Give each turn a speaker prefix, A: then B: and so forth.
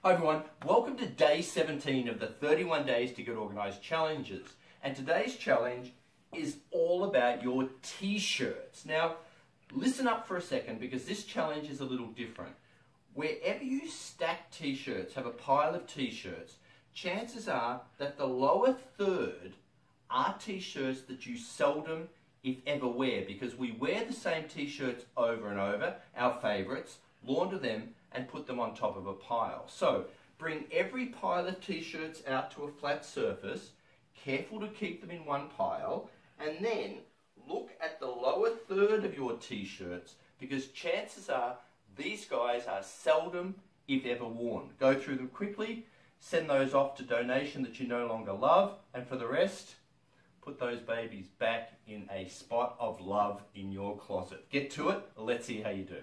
A: Hi everyone, welcome to day 17 of the 31 Days to Get Organised challenges. And today's challenge is all about your t-shirts. Now, listen up for a second because this challenge is a little different. Wherever you stack t-shirts, have a pile of t-shirts, chances are that the lower third are t-shirts that you seldom, if ever, wear, because we wear the same t-shirts over and over, our favourites, launder them and put them on top of a pile. So bring every pile of t-shirts out to a flat surface, careful to keep them in one pile, and then look at the lower third of your t-shirts because chances are these guys are seldom, if ever, worn. Go through them quickly, send those off to donation that you no longer love, and for the rest, put those babies back in a spot of love in your closet. Get to it, let's see how you do.